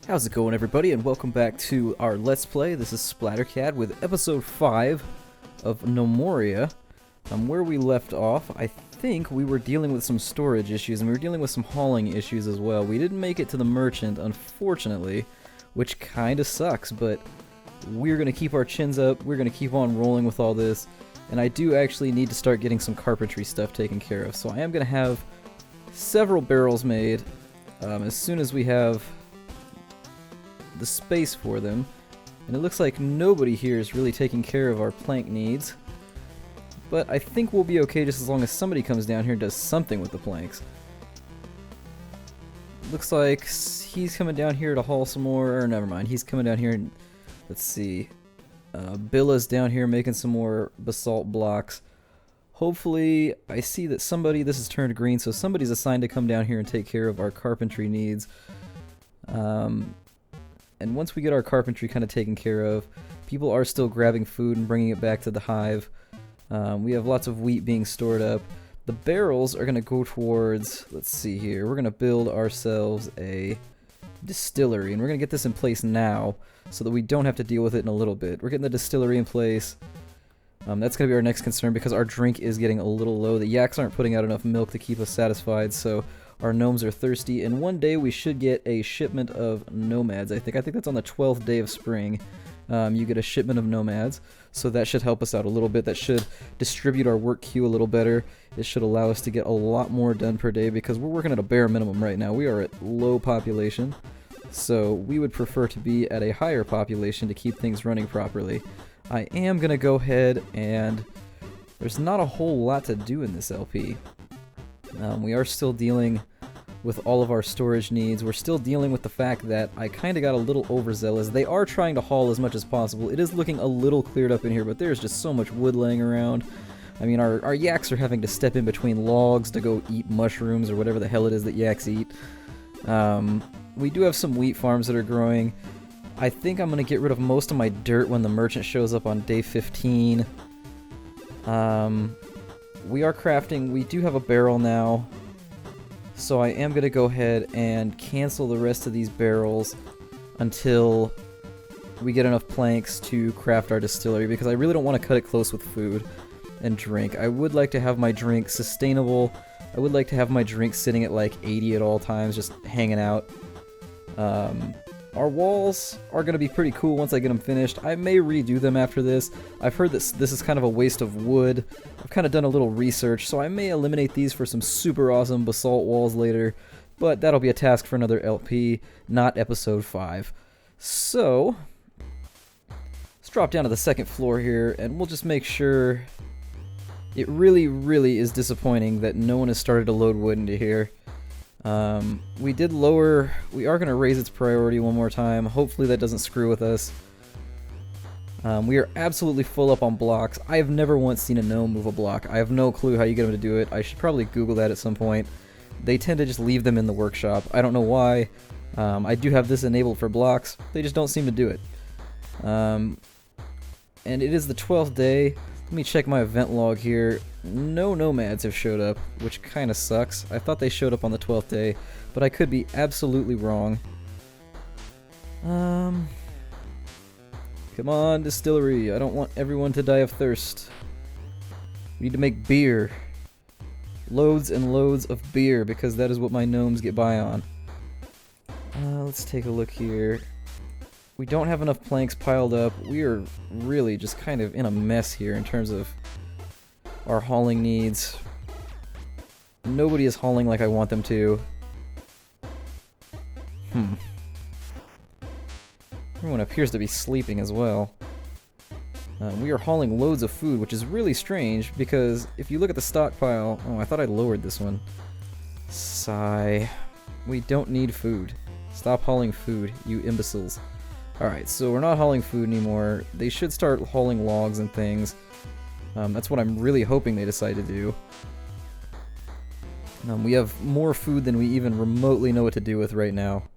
How's it going, everybody, and welcome back to our Let's Play. This is Splattercat with episode 5 of Gnomoria. Where we left off, I think we were dealing with some storage issues, and we were dealing with some hauling issues as well. We didn't make it to the merchant, unfortunately, which kinda sucks, but we're gonna keep our chins up, we're gonna keep on rolling with all this, and I do actually need to start getting some carpentry stuff taken care of, so I am gonna have several barrels made as soon as we have the space for them. And it looks like nobody here is really taking care of our plank needs, but I think we'll be okay just as long as somebody comes down here and does something with the planks. Looks like he's coming down here to haul some more, or never mind, he's coming down here and let's see, Billa's down here making some more basalt blocks. Hopefully, I see that somebody, this is turned green, so somebody's assigned to come down here and take care of our carpentry needs. And once we get our carpentry kind of taken care of, people are still grabbing food and bringing it back to the hive. We have lots of wheat being stored up. The barrels are going to go towards, let's see here, we're going to build ourselves a distillery, and we're going to get this in place now so that we don't have to deal with it in a little bit. We're getting the distillery in place. That's going to be our next concern because our drink is getting a little low. The yaks aren't putting out enough milk to keep us satisfied, so our gnomes are thirsty, and one day we should get a shipment of nomads. I think that's on the 12th day of spring. You get a shipment of nomads, so that should help us out a little bit. That should distribute our work queue a little better. It should allow us to get a lot more done per day because we're working at a bare minimum right now. We are at low population, so we would prefer to be at a higher population to keep things running properly. I am going to go ahead and there's not a whole lot to do in this LP. We are still dealing with all of our storage needs. We're still dealing with the fact that I kind of got a little overzealous. They are trying to haul as much as possible. It is looking a little cleared up in here, but there's just so much wood laying around. I mean, our yaks are having to step in between logs to go eat mushrooms or whatever the hell it is that yaks eat. We do have some wheat farms that are growing. I think I'm going to get rid of most of my dirt when the merchant shows up on day 15. We are crafting, we do have a barrel now, so I am going to go ahead and cancel the rest of these barrels until we get enough planks to craft our distillery, because I really don't want to cut it close with food and drink. I would like to have my drink sustainable. I would like to have my drink sitting at like 80 at all times, just hanging out. Our walls are going to be pretty cool once I get them finished. I may redo them after this. I've heard that this is kind of a waste of wood. I've kind of done a little research, so I may eliminate these for some super awesome basalt walls later, but that'll be a task for another LP, not episode 5. So, let's drop down to the second floor here, and we'll just make sure. It really, really is disappointing that no one has started to load wood into here. We are going to raise its priority one more time. Hopefully that doesn't screw with us. We are absolutely full up on blocks. I have never once seen a gnome move a block. I have no clue how you get them to do it. I should probably Google that at some point. They tend to just leave them in the workshop. I don't know why. I do have this enabled for blocks. They just don't seem to do it. And it is the 12th day. Let me check my event log here. No nomads have showed up, which kind of sucks. I thought they showed up on the 12th day, but I could be absolutely wrong. Come on, distillery. I don't want everyone to die of thirst. We need to make beer. Loads and loads of beer, because that is what my gnomes get by on. Let's take a look here. We don't have enough planks piled up. We are really just kind of in a mess here in terms of our hauling needs. Nobody is hauling like I want them to. Everyone appears to be sleeping as well. We are hauling loads of food, which is really strange because if you look at the stockpile... Oh, I thought I lowered this one. Sigh. We don't need food. Stop hauling food, you imbeciles. Alright, so we're not hauling food anymore. They should start hauling logs and things. That's what I'm really hoping they decide to do. We have more food than we even remotely know what to do with right now.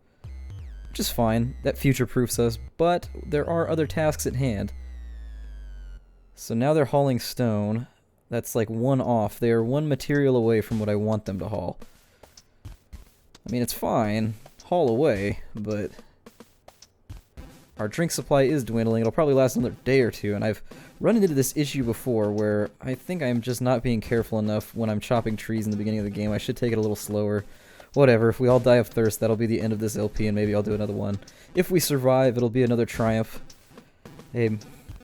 Which is fine. That future-proofs us, but there are other tasks at hand. So now they're hauling stone. That's like one off. They are one material away from what I want them to haul. I mean, it's fine. Haul away, but our drink supply is dwindling. It'll probably last another day or two, and I've run into this issue before where I think I'm just not being careful enough when I'm chopping trees in the beginning of the game. I should take it a little slower. Whatever, if we all die of thirst, that'll be the end of this LP, and maybe I'll do another one. If we survive, it'll be another triumph. A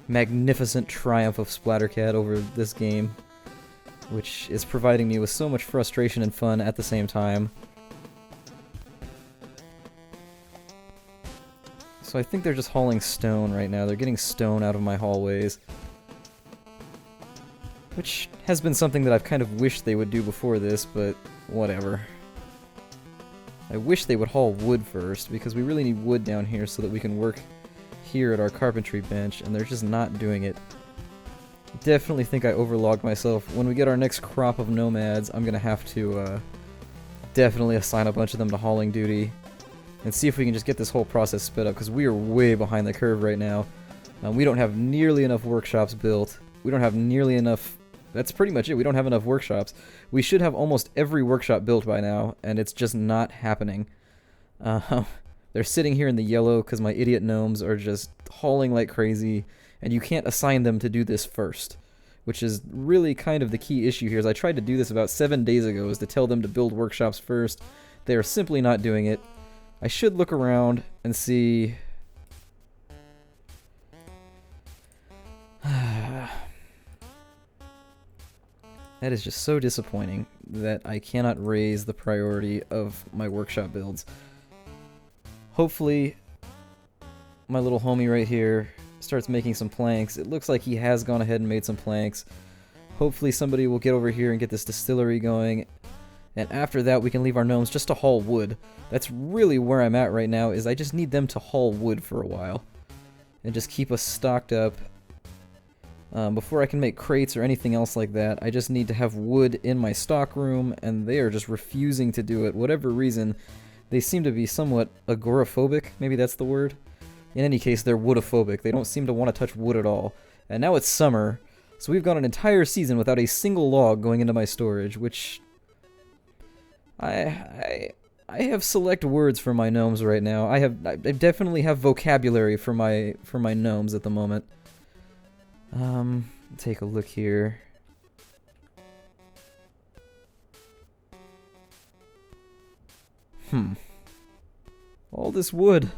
magnificent triumph of Splattercat over this game, which is providing me with so much frustration and fun at the same time. So I think they're just hauling stone right now. They're getting stone out of my hallways, which has been something that I've kind of wished they would do before this, but whatever. I wish they would haul wood first, because we really need wood down here so that we can work here at our carpentry bench, and they're just not doing it. Definitely think I overlogged myself. When we get our next crop of nomads, I'm gonna have to definitely assign a bunch of them to hauling duty and see if we can just get this whole process sped up, because we are way behind the curve right now. We don't have nearly enough workshops built. We don't have nearly enough... That's pretty much it. We don't have enough workshops. We should have almost every workshop built by now, and it's just not happening. They're sitting here in the yellow because my idiot gnomes are just hauling like crazy, and you can't assign them to do this first, which is really kind of the key issue here. Is I tried to do this about 7 days ago, is to tell them to build workshops first. They are simply not doing it. I should look around and see... That is just so disappointing that I cannot raise the priority of my workshop builds. Hopefully, my little homie right here starts making some planks. It looks like he has gone ahead and made some planks. Hopefully somebody will get over here and get this distillery going. And after that, we can leave our gnomes just to haul wood. That's really where I'm at right now, is I just need them to haul wood for a while. And just keep us stocked up. Before I can make crates or anything else like that, I just need to have wood in my stock room, and they are just refusing to do it. Whatever reason, they seem to be somewhat agoraphobic, maybe that's the word. In any case, they're woodophobic. They don't seem to want to touch wood at all. And now it's summer, so we've gone an entire season without a single log going into my storage, which... I have select words for my gnomes right now. I definitely have vocabulary for my gnomes at the moment. Take a look here. All this wood.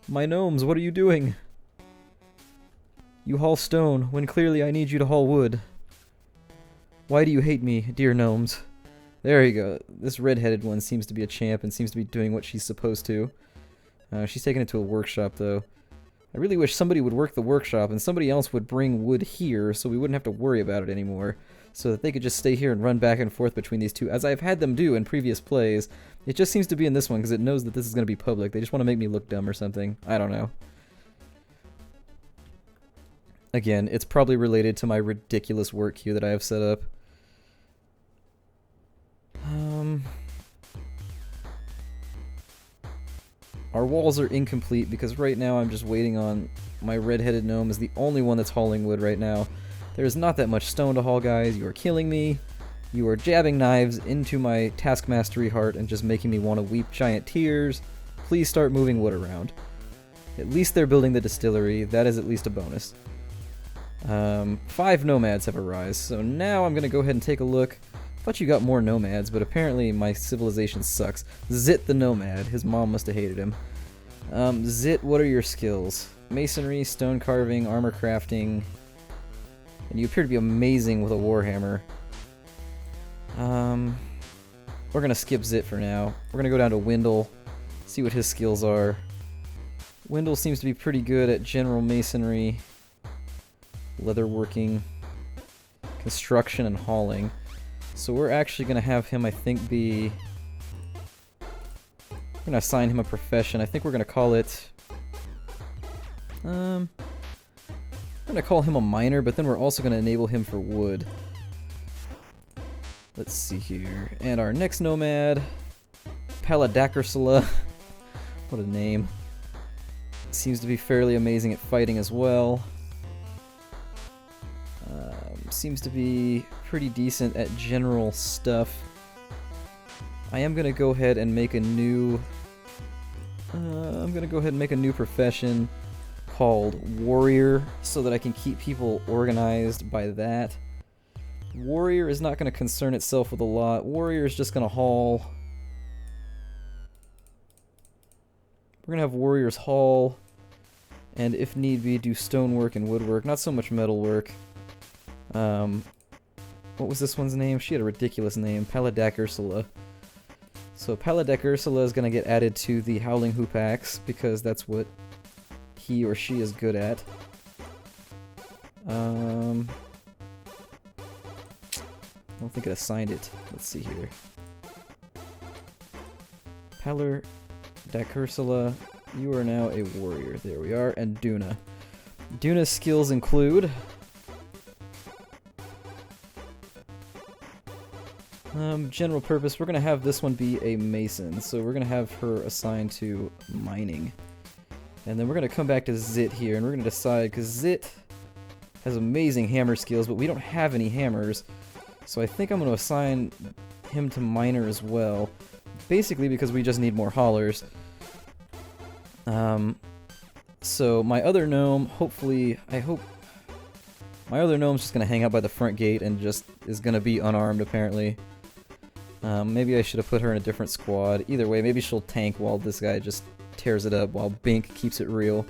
My gnomes, what are you doing? You haul stone, when clearly I need you to haul wood. Why do you hate me, dear gnomes? There you go. This red-headed one seems to be a champ and seems to be doing what she's supposed to. She's taking it to a workshop, though. I really wish somebody would work the workshop and somebody else would bring wood here so we wouldn't have to worry about it anymore. So that they could just stay here and run back and forth between these two, as I've had them do in previous plays. It just seems to be in this one because it knows that this is going to be public. They just want to make me look dumb or something. I don't know. Again, it's probably related to my ridiculous work queue that I have set up. Our walls are incomplete because right now I'm just waiting on my red-headed gnome is the only one that's hauling wood right now. There's not that much stone to haul, guys. You are killing me. You are jabbing knives into my task mastery heart and just making me want to weep giant tears. Please start moving wood around. At least they're building the distillery. That is at least a bonus. 5 nomads have arrived, so now I'm going to go ahead and take a look. Thought you got more nomads, but apparently my civilization sucks. Zit the nomad. His mom must have hated him. Zit, what are your skills? Masonry, stone carving, armor crafting. And you appear to be amazing with a warhammer. We're going to skip Zit for now. We're going to go down to Wendell, see what his skills are. Wendell seems to be pretty good at general masonry, leatherworking, construction, and hauling. So we're actually going to have him, I think, be... We're going to assign him a profession. I think we're going to call it... I'm going to call him a miner, but then we're also going to enable him for wood. Let's see here. And our next nomad, Paladacarsula. What a name. Seems to be fairly amazing at fighting as well. Seems to be pretty decent at general stuff. I am going to go ahead and make a new... profession. called Warrior so that I can keep people organized by that. Warrior is not going to concern itself with a lot. Warrior is just going to haul. We're going to have Warriors haul, and if need be, do stonework and woodwork. Not so much metalwork. What was this one's name? She had a ridiculous name. Paladak Ursula. So Paladak Ursula is going to get added to the Howling Hoop Axe, because that's what he or she is good at. I don't think it assigned it. Let's see here. Paladak Ursula, you are now a warrior. There we are. And Duna. Duna's skills include... general purpose. We're going to have this one be a mason. So we're going to have her assigned to mining. And then we're going to come back to Zit here, and we're going to decide, because Zit has amazing hammer skills, but we don't have any hammers. So I think I'm going to assign him to miner as well. Basically because we just need more haulers. So my other gnome, hopefully, I hope... My other gnome's just going to hang out by the front gate and just is going to be unarmed, apparently. Maybe I should have put her in a different squad. Either way, maybe she'll tank while this guy just tears it up, while Bink keeps it real.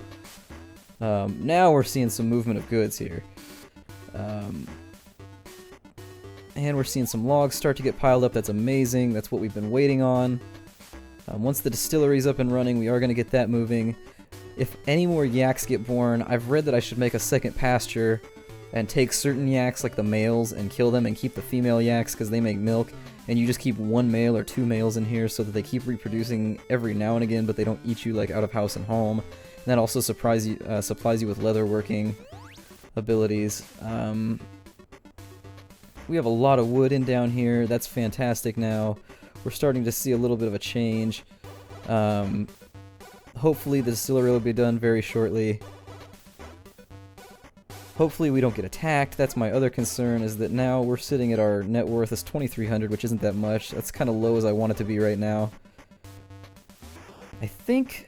Now we're seeing some movement of goods here. And we're seeing some logs start to get piled up. That's amazing. That's what we've been waiting on. Once the distillery's up and running, we are going to get that moving. If any more yaks get born, I've read that I should make a second pasture and take certain yaks, like the males, and kill them and keep the female yaks because they make milk. And you just keep one male or two males in here so that they keep reproducing every now and again, but they don't eat you like out of house and home. And that also supplies you with leatherworking abilities. We have a lot of wood in down here. That's fantastic now. We're starting to see a little bit of a change. Hopefully the distillery will be done very shortly. Hopefully we don't get attacked. That's my other concern, is that now we're sitting at our net worth is 2,300, which isn't that much. That's kind of low as I want it to be right now. I think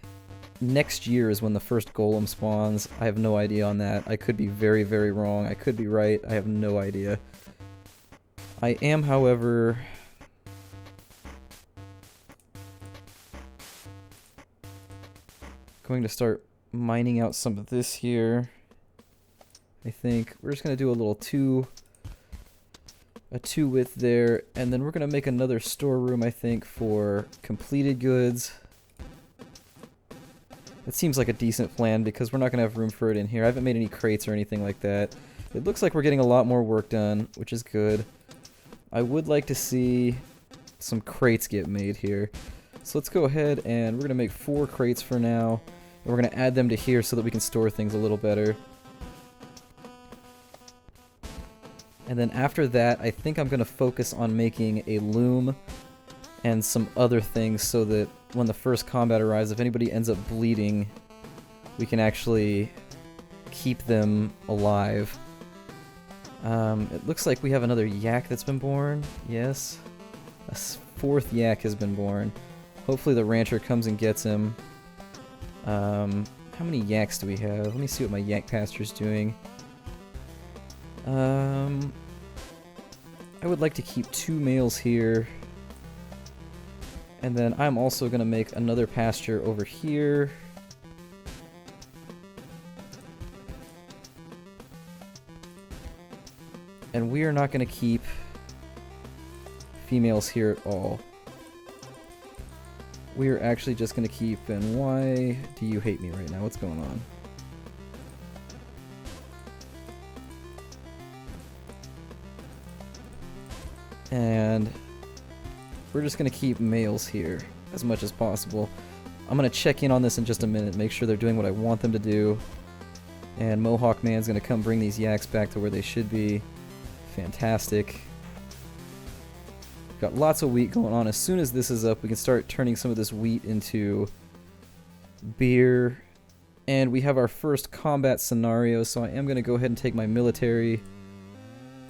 next year is when the first golem spawns. I have no idea on that. I could be very, very wrong. I could be right. I have no idea. I am, however... going to start mining out some of this here. I think we're just going to do a little two width there, and then we're going to make another storeroom, I think, for completed goods. That seems like a decent plan because we're not going to have room for it in here. I haven't made any crates or anything like that. It looks like we're getting a lot more work done, which is good. I would like to see some crates get made here. So let's go ahead and we're going to make 4 crates for now. And we're going to add them to here so that we can store things a little better. And then after that, I think I'm going to focus on making a loom and some other things so that when the first combat arrives, if anybody ends up bleeding, we can actually keep them alive. It looks like we have another yak that's been born. Yes. A 4th yak has been born. Hopefully the rancher comes and gets him. How many yaks do we have? Let me see what my yak pasture's doing. I would like to keep 2 males here. And then I'm also going to make another pasture over here. And we are not going to keep females here at all. We are actually just going to keep... And why do you hate me right now? What's going on? And we're just going to keep males here as much as possible. I'm going to check in on this in just a minute, make sure they're doing what I want them to do. And Mohawk Man's going to come bring these yaks back to where they should be. Fantastic. Got lots of wheat going on. As soon as this is up, we can start turning some of this wheat into beer. And we have our first combat scenario, so I am going to go ahead and take my military.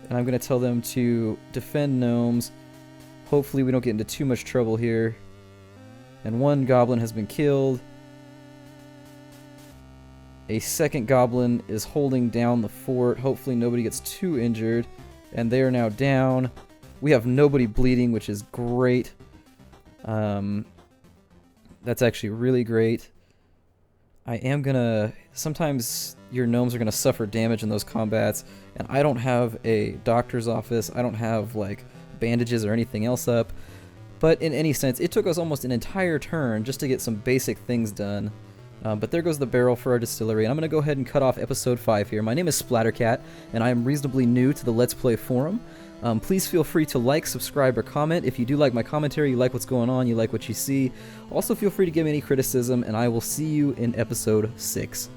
And I'm going to tell them to defend gnomes. Hopefully we don't get into too much trouble here. And 1 goblin has been killed. A second goblin is holding down the fort. Hopefully nobody gets too injured. And they are now down. We have nobody bleeding, which is great. That's actually really great. I am gonna... Sometimes your gnomes are gonna suffer damage in those combats, and I don't have a doctor's office. I don't have, like, bandages or anything else up. But in any sense, it took us almost an entire turn just to get some basic things done. But there goes the barrel for our distillery, and I'm going to go ahead and cut off episode 5 here. My name is Splattercat, and I am reasonably new to the Let's Play forum. Please feel free to like, subscribe, or comment. If you do like my commentary, you like what's going on, you like what you see. Also feel free to give me any criticism, and I will see you in episode 6.